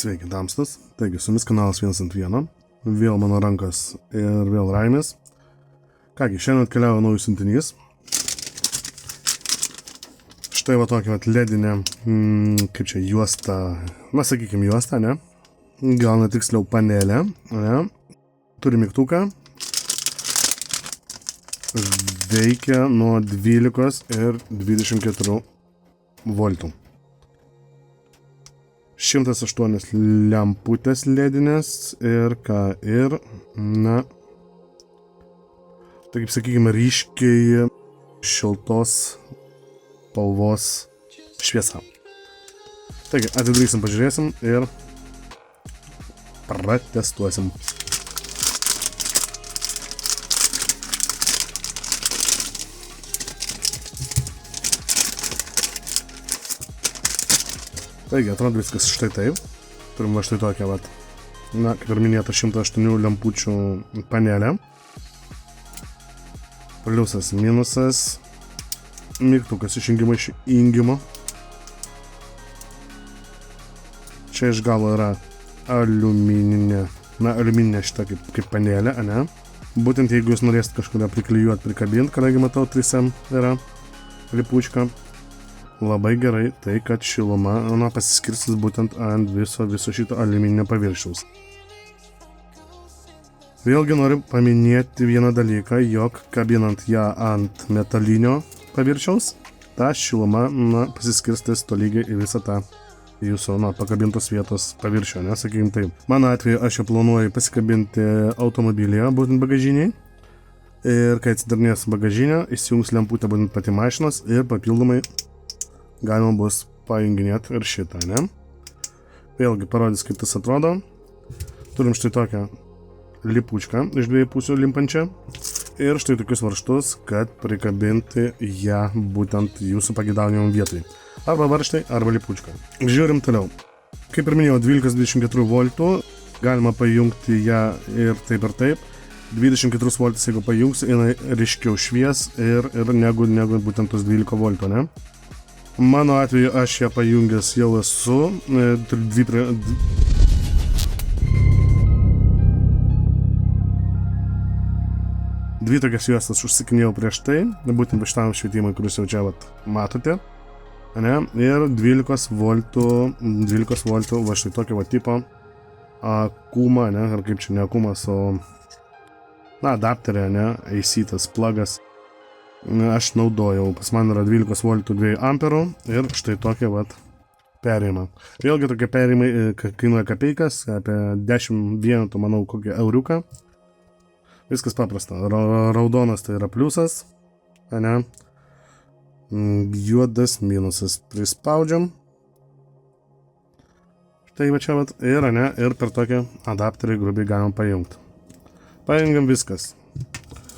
Sveiki, tamstas. Taigi, su jumis kanalas 1 ant 1. Vėl mano rankas ir vėl Raimis. Kągi, šiandien atkeliavo naujus siuntinys. Štai va tokia ledinė, kaip čia, juosta, na sakykime juosta, ne? Gal netiksliau panelė, ne? Turi mygtuką. Veikia nuo 12 ir 24 voltų. 108 lemputės ledinės ir ką, ir, na, tai kaip sakykime, ryškiai šiltos spalvos šviesa. Taigi, atidarysim, pažiūrėsim ir pratestuosim. Taigi, atrodo viskas štai taip. Turim va štai tokią, vat, na, kaip ir minėta, 108 lempučių panelę. Pliusas, minusas. Mygtukas išjungimo iš įjungimo. Čia iš galo yra aliumininė, na, aliumininė šita kaip panelė, ane? Būtent jeigu jūs norėsit kažkuria priklijuoti, prikabinti, kadangi matau 3M yra lipučka. Labai gerai tai, kad šiluma pasiskirstys būtent ant viso šito aliumininio paviršiaus. Vėlgi noriu paminėti vieną dalyką, jog kabinant ją ant metalinio paviršiaus, ta šiluma pasiskirstys tolygiai į visą tą jūsų pakabintos vietos paviršių, nesakykim taip. Mano atveju aš jau planuoju pasikabinti automobilyje, būtent bagažiniai. Ir kai atsidarnės bagažinę, įsijungs lemputę būtent pati mašinos ir papildomai galima bus pajunginėti ir šitą, ne? Vėlgi parodys, kaip tas atrodo. Turim štai tokią lipučką iš dviejų pusių limpančią. Ir štai tokius varžtus, kad prikabinti ją būtent jūsų pageidaujamam vietoj. Arba varžtai, arba lipučką. Žiūrim toliau. Kaip ir minėjau, 12-24 voltų. Galima pajungti ją ir taip. 24 voltus, jeigu pajungsi, jinai ryškiau švies ir negu būtent tos 12 voltų, ne? Mano atveju aš ją pajungęs jau esu. Dvi tokias juostas užsikinėjau prieš tai, būtent šitam švietimui, kuris jau čia matote. Ne? Ir 12 voltų va štai tokio tipo akuma, ne? Ar kaip čia ne akumas, o adapterė, ne? AC tas plugas. Aš naudojau, pas man yra 12 voltų 2 amperų ir štai tokia perėjimą. Vėlgi tokie perėjimai kainuoja kapeikas, apie 10 vienetų, manau, kokį euriuką. Viskas paprasta. Raudonas tai yra pliusas, ne? Juodas minusas. Prispaudžiam. Štai va čia ir per tokią adapterį grubiai galim pajungti. Pajungiam viskas.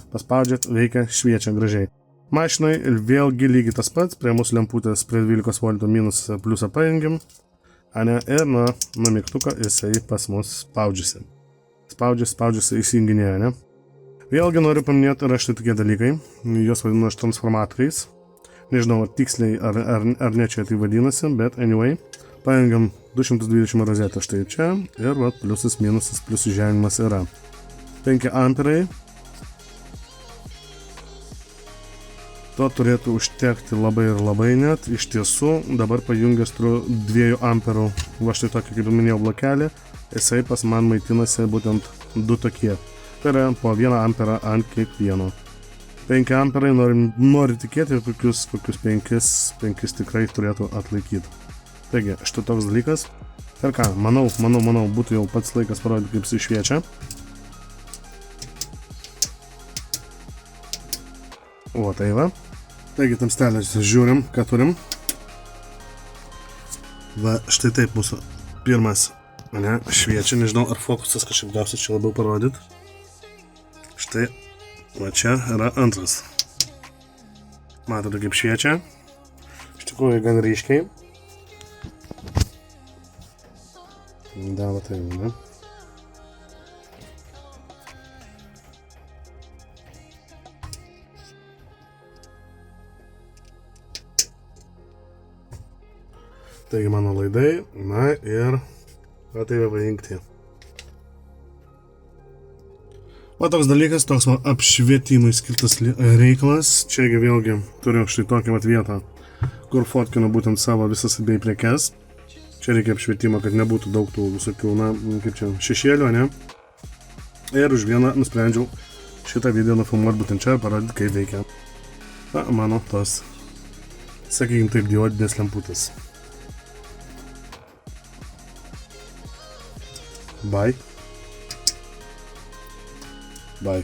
Paspaudžiat, veikia, šviečia gražiai. Mašinai vėlgi lygiai tas pats, prie mūsų lemputės prie 12 voltų minusą pliusą pajungiam, ir nuo mygtuko jisai pas mus spaudžiasi. Spaudžiasi, įsijunginėja, ne? Vėlgi noriu paminėti, yra štai tokie dalykai, juos vadinu aš transformatoriais. Nežinau, ar tiksliai, ar ne čia tai vadinasi, bet anyway, pajungiam 220 rozetę štai čia ir pliusas, minusas, pliusų žeminimas yra. 5 amperai. To turėtų užtekti labai ir labai net. Iš tiesų, dabar pajungęs turiu 2 amperų, va štai tokį, kaip minėjau, blokelį. Jisai pas man maitinasi būtent 2 tokie. Tai yra po 1 amperą ant kiekvieno. 5 amperai, noriu tikėti, kokius 5 tikrai turėtų atlaikyti. Taigi, štai toks dalykas. Ir ką, manau, būtų jau pats laikas parodyti, kaip jis šviečia. O, tai va. Taigi, tamstelės žiūrim, ką turim. Va, štai taip mūsų pirmas, ne, šviečia. Nežinau, ar fokusas kažkaip gausi čia labiau parodyti. Štai, va čia yra antras. Matote, kaip šviečia. Iš tikrųjų, gan ryškiai. Da, va tai, ne. Taigi mano laidai, na ir O tai pajungti. O toks dalykas, toks man apšvietimui skirtas reikalas. Čiagi vėlgi turiu štai tokią vat vietą, kur fotkinu būtent savo visas bei prekes. Čia reikia apšvietimo, kad nebūtų daug tų visokių, na, kaip čia, šešėlių, ne? Ir už vieną nusprendžiau šitą video nufilmuoti būtent čia ir parodyti, kaip veikia. Na, mano tos, sakykim taip, diodinės lemputės. Bye. Bye.